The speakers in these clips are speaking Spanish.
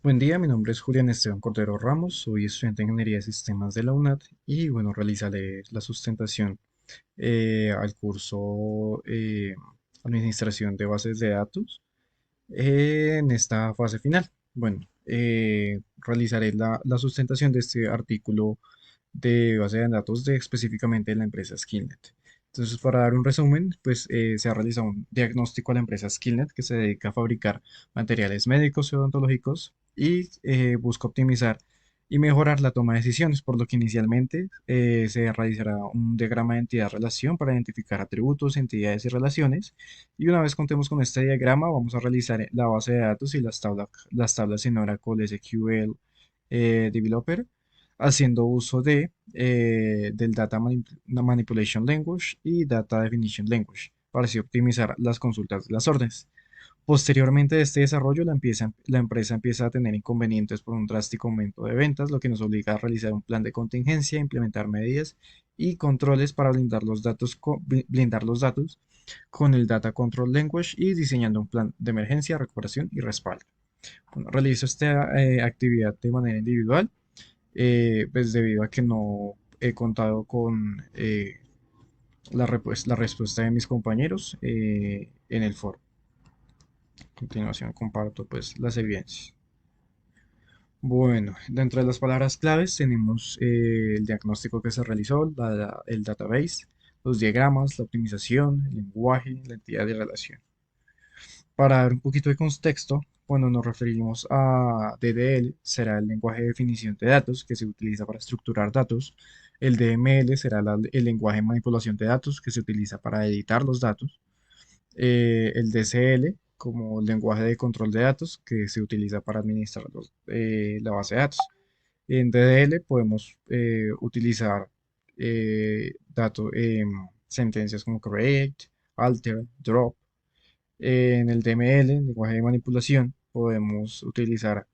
Buen día, mi nombre es Julián Esteban Cordero Ramos, soy estudiante de Ingeniería de Sistemas de la UNAD y bueno, realizaré la sustentación al curso Administración de Bases de Datos en esta fase final. Bueno, realizaré la sustentación de este artículo de base de datos de específicamente de la empresa Skillnet. Entonces, para dar un resumen, pues se ha realizado un diagnóstico a la empresa Skillnet que se dedica a fabricar materiales médicos y odontológicos y busca optimizar y mejorar la toma de decisiones, por lo que inicialmente se realizará un diagrama de entidad-relación para identificar atributos, entidades y relaciones. Y una vez contemos con este diagrama, vamos a realizar la base de datos y las tablas en Oracle SQL Developer haciendo uso del Manipulation Language y Data Definition Language para así optimizar las consultas de las órdenes. Posteriormente de este desarrollo, la empresa empieza a tener inconvenientes por un drástico aumento de ventas, lo que nos obliga a realizar un plan de contingencia, implementar medidas y controles para blindar los datos con el Data Control Language y diseñando un plan de emergencia, recuperación y respaldo. Bueno, realizo esta actividad de manera individual pues debido a que no he contado con la respuesta de mis compañeros en el foro. A continuación comparto pues las evidencias. Bueno, dentro de las palabras claves tenemos el diagnóstico que se realizó, el database, los diagramas, la optimización, el lenguaje, la entidad de relación. Para dar un poquito de contexto, cuando nos referimos a DDL, será el lenguaje de definición de datos que se utiliza para estructurar datos. El DML será el lenguaje de manipulación de datos que se utiliza para editar los datos. El DCL como lenguaje de control de datos que se utiliza para administrar la base de datos. En DDL podemos utilizar sentencias como create, alter, drop. En el DML, en lenguaje de manipulación, podemos utilizar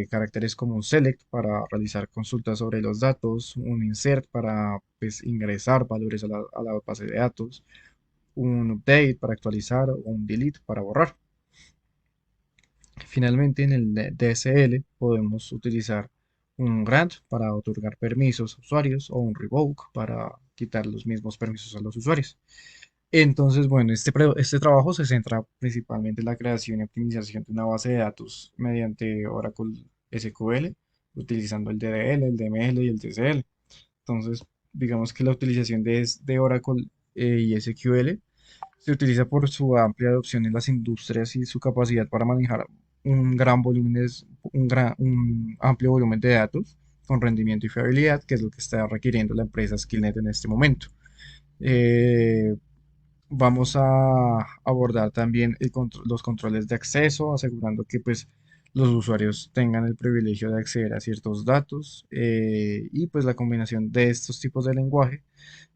caracteres como un select para realizar consultas sobre los datos, un insert para pues, ingresar valores a la base de datos, un update para actualizar o un delete para borrar. Finalmente, en el DSL podemos utilizar un grant para otorgar permisos a usuarios o un revoke para quitar los mismos permisos a los usuarios. Entonces, bueno, este trabajo se centra principalmente en la creación y optimización de una base de datos mediante Oracle SQL, utilizando el DDL, el DML y el TCL. Entonces, digamos que la utilización de Oracle y SQL se utiliza por su amplia adopción en las industrias y su capacidad para manejar un gran volumen, un amplio volumen de datos con rendimiento y fiabilidad, que es lo que está requiriendo la empresa Skillnet en este momento. Eh, Vamos a abordar también los controles de acceso, asegurando que pues, los usuarios tengan el privilegio de acceder a ciertos datos y pues la combinación de estos tipos de lenguaje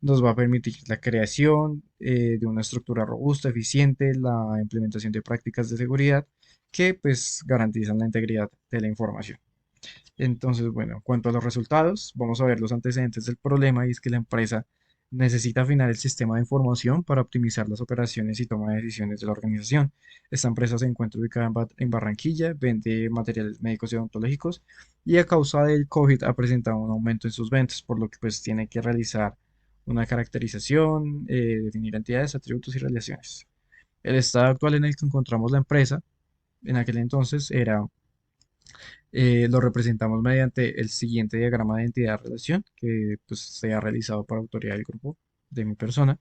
nos va a permitir la creación de una estructura robusta, eficiente, la implementación de prácticas de seguridad que pues garantizan la integridad de la información. Entonces, bueno, en cuanto a los resultados, vamos a ver los antecedentes del problema y es que la empresa necesita afinar el sistema de información para optimizar las operaciones y toma de decisiones de la organización. Esta empresa se encuentra ubicada en Barranquilla, vende materiales médicos y odontológicos y a causa del COVID ha presentado un aumento en sus ventas, por lo que pues tiene que realizar una caracterización, definir entidades, atributos y relaciones. El estado actual en el que encontramos la empresa en aquel entonces era lo representamos mediante el siguiente diagrama de identidad-relación que pues, se ha realizado por autoridad del grupo de mi persona.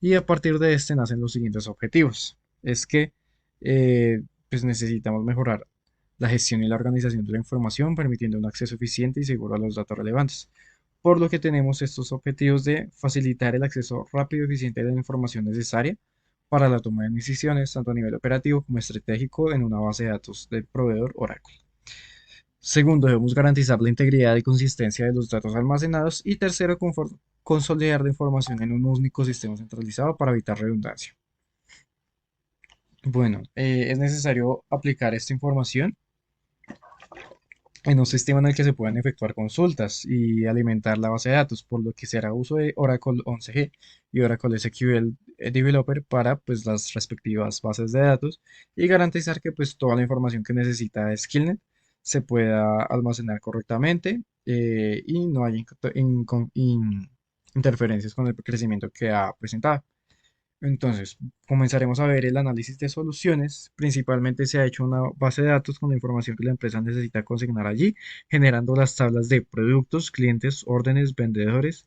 Y a partir de este nacen los siguientes objetivos. Es que pues necesitamos mejorar la gestión y la organización de la información, permitiendo un acceso eficiente y seguro a los datos relevantes. Por lo que tenemos estos objetivos de facilitar el acceso rápido y eficiente a la información necesaria para la toma de decisiones, tanto a nivel operativo como estratégico, en una base de datos del proveedor Oracle. Segundo, debemos garantizar la integridad y consistencia de los datos almacenados. Y tercero, consolidar la información en un único sistema centralizado para evitar redundancia. Bueno, es necesario aplicar esta información en un sistema en el que se puedan efectuar consultas y alimentar la base de datos, por lo que se hará uso de Oracle 11G y Oracle SQL Developer para pues las respectivas bases de datos y garantizar que pues toda la información que necesita Skillnet se pueda almacenar correctamente y no haya interferencias con el crecimiento que ha presentado. Entonces, comenzaremos a ver el análisis de soluciones. Principalmente se ha hecho una base de datos con la información que la empresa necesita consignar allí, generando las tablas de productos, clientes, órdenes, vendedores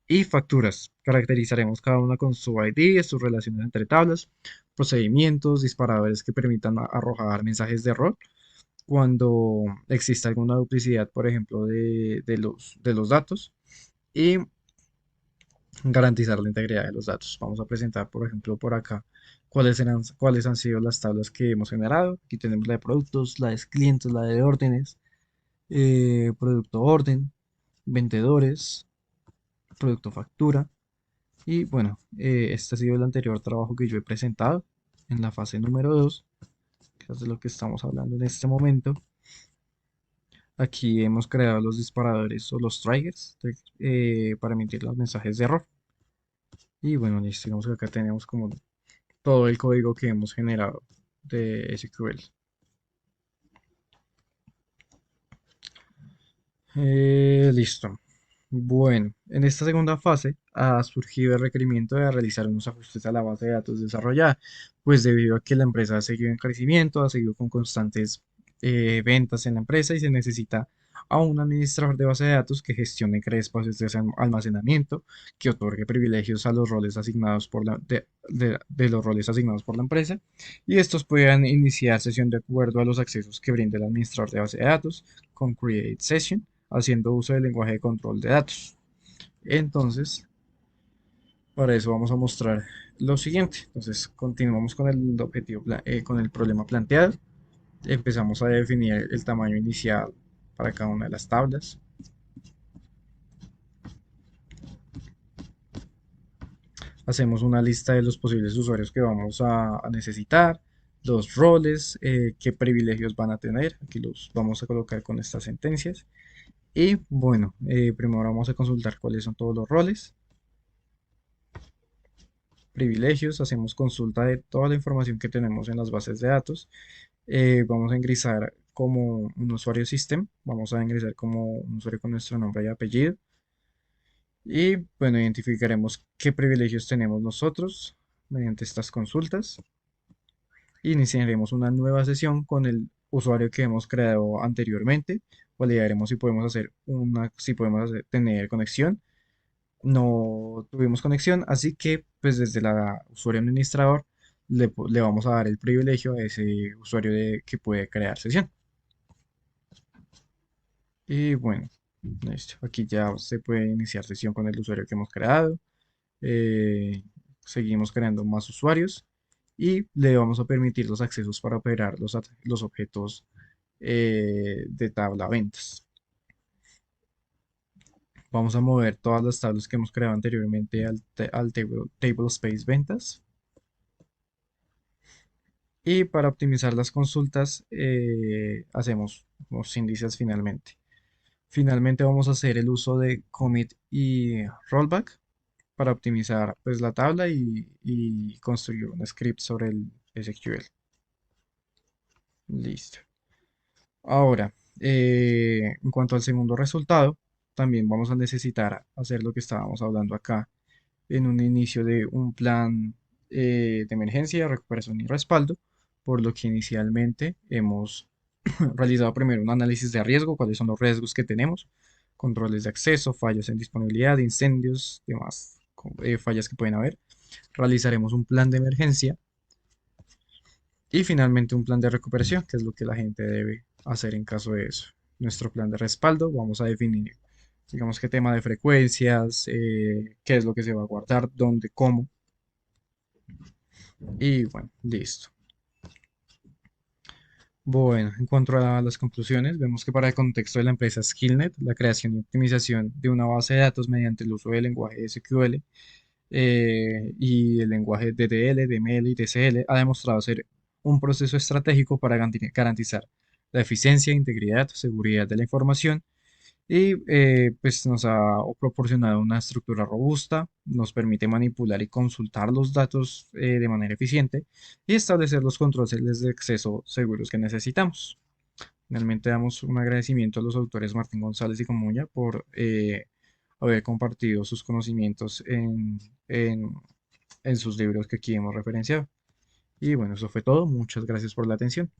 y facturas. Caracterizaremos cada una con su ID, sus relaciones entre tablas, procedimientos, disparadores que permitan arrojar mensajes de error cuando exista alguna duplicidad, por ejemplo, de los datos. Y garantizar la integridad de los datos. Vamos a presentar, por ejemplo, por acá cuáles han sido las tablas que hemos generado. Aquí tenemos la de productos, la de clientes, la de órdenes, producto orden, vendedores, producto factura. Y bueno, este ha sido el anterior trabajo que yo he presentado en la fase número 2, que es de lo que estamos hablando en este momento. Aquí hemos creado los disparadores o los triggers para emitir los mensajes de error. Y bueno, listo, digamos que acá tenemos como todo el código que hemos generado de SQL. Listo. Bueno, en esta segunda fase ha surgido el requerimiento de realizar unos ajustes a la base de datos desarrollada, pues debido a que la empresa ha seguido en crecimiento, ha seguido con constantes ventas en la empresa y se necesita a un administrador de base de datos que gestione y cree espacios de almacenamiento, que otorgue privilegios a los roles asignados de los roles asignados por la empresa y estos puedan iniciar sesión de acuerdo a los accesos que brinde el administrador de base de datos con Create Session haciendo uso del lenguaje de control de datos. Entonces, para eso vamos a mostrar lo siguiente. Entonces, continuamos con el objetivo, con el problema planteado. Empezamos a definir el tamaño inicial para cada una de las tablas. Hacemos una lista de los posibles usuarios que vamos a necesitar, los roles, qué privilegios van a tener. Aquí los vamos a colocar con estas sentencias. Y bueno, primero vamos a consultar cuáles son todos los roles. Privilegios, hacemos consulta de toda la información que tenemos en las bases de datos. Vamos a ingresar como un usuario system, vamos a ingresar como un usuario con nuestro nombre y apellido. Y bueno, identificaremos qué privilegios tenemos nosotros mediante estas consultas. Iniciaremos una nueva sesión con el usuario que hemos creado anteriormente. Validaremos si podemos tener conexión. No tuvimos conexión, así que pues desde la usuario administrador le vamos a dar el privilegio a ese usuario que puede crear sesión. Y bueno, listo. Aquí ya se puede iniciar sesión con el usuario que hemos creado. Eh, Seguimos creando más usuarios y le vamos a permitir los accesos para operar los objetos de tabla ventas. Vamos a mover todas las tablas que hemos creado anteriormente al table space ventas. Y para optimizar las consultas, hacemos los índices finalmente. Finalmente vamos a hacer el uso de commit y rollback para optimizar pues, la tabla y construir un script sobre el SQL. Listo. Ahora, en cuanto al segundo resultado, también vamos a necesitar hacer lo que estábamos hablando acá en un inicio de un plan de emergencia, recuperación y respaldo, por lo que inicialmente hemos realizado primero un análisis de riesgo, cuáles son los riesgos que tenemos, controles de acceso, fallos en disponibilidad, incendios, demás fallas que pueden haber. Realizaremos un plan de emergencia y finalmente un plan de recuperación, que es lo que la gente debe hacer en caso de eso. Nuestro plan de respaldo, vamos a definir, digamos, qué tema de frecuencias, qué es lo que se va a guardar, dónde, cómo. Y bueno, listo. Bueno, en cuanto a las conclusiones, vemos que para el contexto de la empresa Skillnet, la creación y optimización de una base de datos mediante el uso del lenguaje SQL y el lenguaje DDL, DML y DCL ha demostrado ser un proceso estratégico para garantizar la eficiencia, integridad, seguridad de la información y pues nos ha proporcionado una estructura robusta, nos permite manipular y consultar los datos de manera eficiente y establecer los controles de acceso seguros que necesitamos. Finalmente damos un agradecimiento a los autores Martín González y Comuña por haber compartido sus conocimientos en en sus libros que aquí hemos referenciado. Y bueno, eso fue todo. Muchas gracias por la atención.